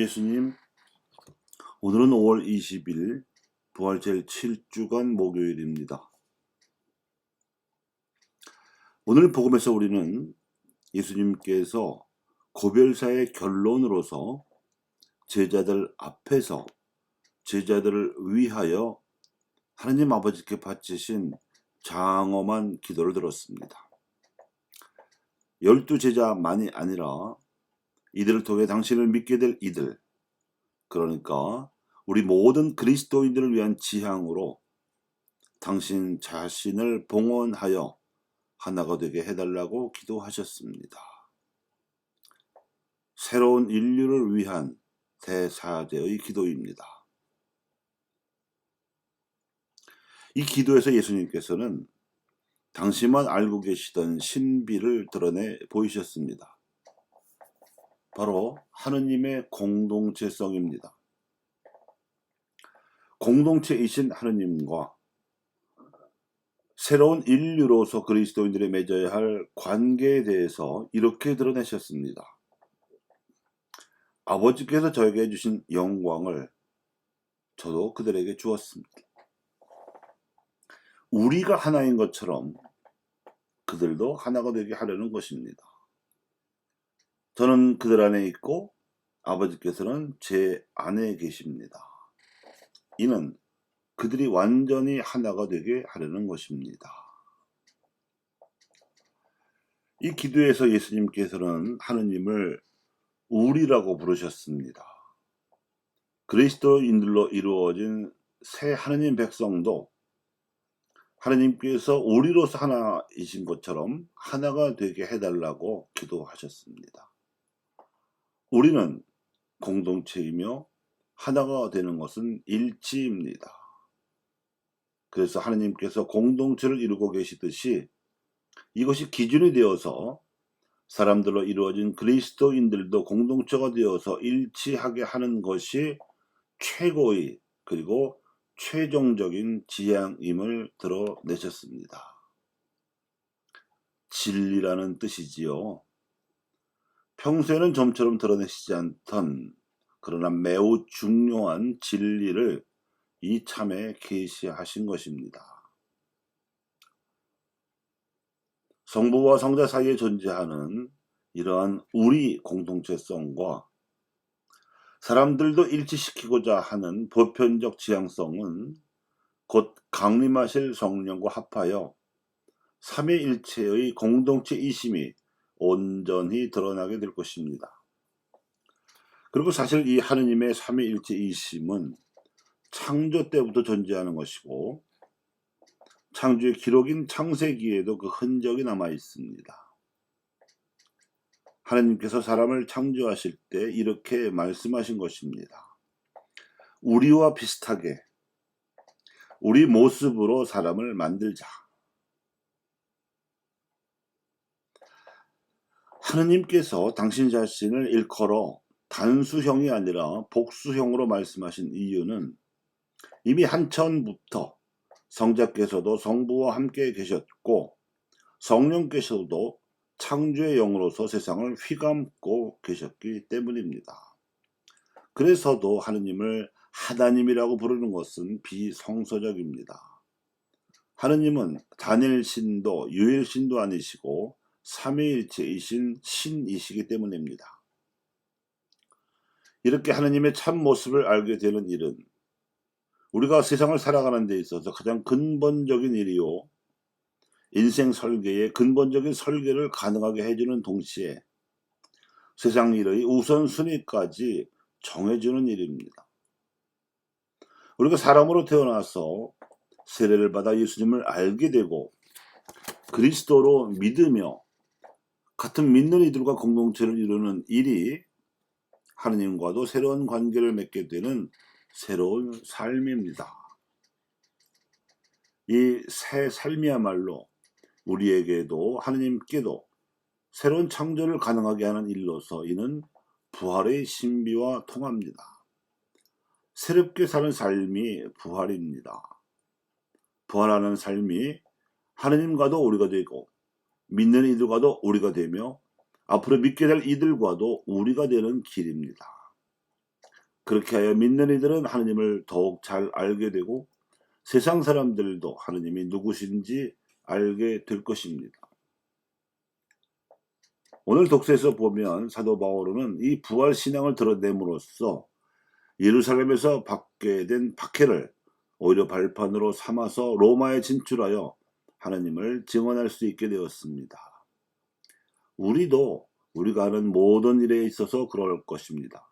예수님, 오늘은 5월 20일 부활 제7주간 목요일입니다. 오늘 복음에서 우리는 예수님께서 고별사의 결론으로서 제자들 앞에서 제자들을 위하여 하나님 아버지께 바치신 장엄한 기도를 들었습니다. 12 제자만이 아니라 이들을 통해 당신을 믿게 될 이들, 그러니까 우리 모든 그리스도인들을 위한 지향으로 당신 자신을 봉헌하여 하나가 되게 해달라고 기도하셨습니다. 새로운 인류를 위한 대사제의 기도입니다. 이 기도에서 예수님께서는 당시만 알고 계시던 신비를 드러내 보이셨습니다. 바로 하느님의 공동체성입니다. 공동체이신 하느님과 새로운 인류로서 그리스도인들이 맺어야 할 관계에 대해서 이렇게 드러내셨습니다. 아버지께서 저에게 주신 영광을 저도 그들에게 주었습니다. 우리가 하나인 것처럼 그들도 하나가 되게 하려는 것입니다. 저는 그들 안에 있고 아버지께서는 제 안에 계십니다. 이는 그들이 완전히 하나가 되게 하려는 것입니다. 이 기도에서 예수님께서는 하느님을 우리라고 부르셨습니다. 그리스도인들로 이루어진 새 하느님 백성도 하느님께서 우리로서 하나이신 것처럼 하나가 되게 해달라고 기도하셨습니다. 우리는 공동체이며 하나가 되는 것은 일치입니다. 그래서 하느님께서 공동체를 이루고 계시듯이 이것이 기준이 되어서 사람들로 이루어진 그리스도인들도 공동체가 되어서 일치하게 하는 것이 최고의 그리고 최종적인 지향임을 드러내셨습니다. 진리라는 뜻이지요. 평소에는 좀처럼 드러내시지 않던 그러나 매우 중요한 진리를 이참에 계시하신 것입니다. 성부와 성자 사이에 존재하는 이러한 우리 공동체성과 사람들도 일치시키고자 하는 보편적 지향성은 곧 강림하실 성령과 합하여 삼위일체의 공동체이심이 온전히 드러나게 될 것입니다. 그리고 사실 이 하느님의 삼위일체이심은 창조 때부터 존재하는 것이고 창조의 기록인 창세기에도 그 흔적이 남아 있습니다. 하나님께서 사람을 창조하실 때 이렇게 말씀하신 것입니다. 우리와 비슷하게 우리 모습으로 사람을 만들자. 하느님께서 당신 자신을 일컬어 단수형이 아니라 복수형으로 말씀하신 이유는 이미 한천부터 성자께서도 성부와 함께 계셨고 성령께서도 창조의 영으로서 세상을 휘감고 계셨기 때문입니다. 그래서도 하느님을 하나님이라고 부르는 것은 비성서적입니다. 하느님은 단일신도 유일신도 아니시고 삼위일체이신 신이시기 때문입니다. 이렇게 하느님의 참 모습을 알게 되는 일은 우리가 세상을 살아가는 데 있어서 가장 근본적인 일이요, 인생 설계의 근본적인 설계를 가능하게 해주는 동시에 세상 일의 우선순위까지 정해주는 일입니다. 우리가 사람으로 태어나서 세례를 받아 예수님을 알게 되고 그리스도로 믿으며 같은 믿는 이들과 공동체를 이루는 일이 하느님과도 새로운 관계를 맺게 되는 새로운 삶입니다. 이 새 삶이야말로 우리에게도 하느님께도 새로운 창조를 가능하게 하는 일로서 이는 부활의 신비와 통합니다. 새롭게 사는 삶이 부활입니다. 부활하는 삶이 하느님과도 우리가 되고 믿는 이들과도 우리가 되며 앞으로 믿게 될 이들과도 우리가 되는 길입니다. 그렇게 하여 믿는 이들은 하느님을 더욱 잘 알게 되고 세상 사람들도 하느님이 누구신지 알게 될 것입니다. 오늘 독서에서 보면 사도 바울은 이 부활 신앙을 드러냄으로써 예루살렘에서 받게 된 박해를 오히려 발판으로 삼아서 로마에 진출하여 하느님을 증언할 수 있게 되었습니다. 우리도 우리가 하는 모든 일에 있어서 그럴 것입니다.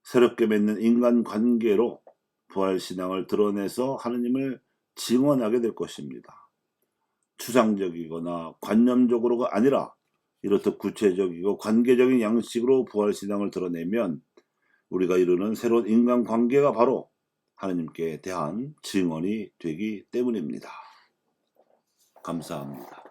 새롭게 맺는 인간관계로 부활신앙을 드러내서 하느님을 증언하게 될 것입니다. 추상적이거나 관념적으로가 아니라 이렇듯 구체적이고 관계적인 양식으로 부활신앙을 드러내면 우리가 이루는 새로운 인간관계가 바로 하느님께 대한 증언이 되기 때문입니다. 감사합니다.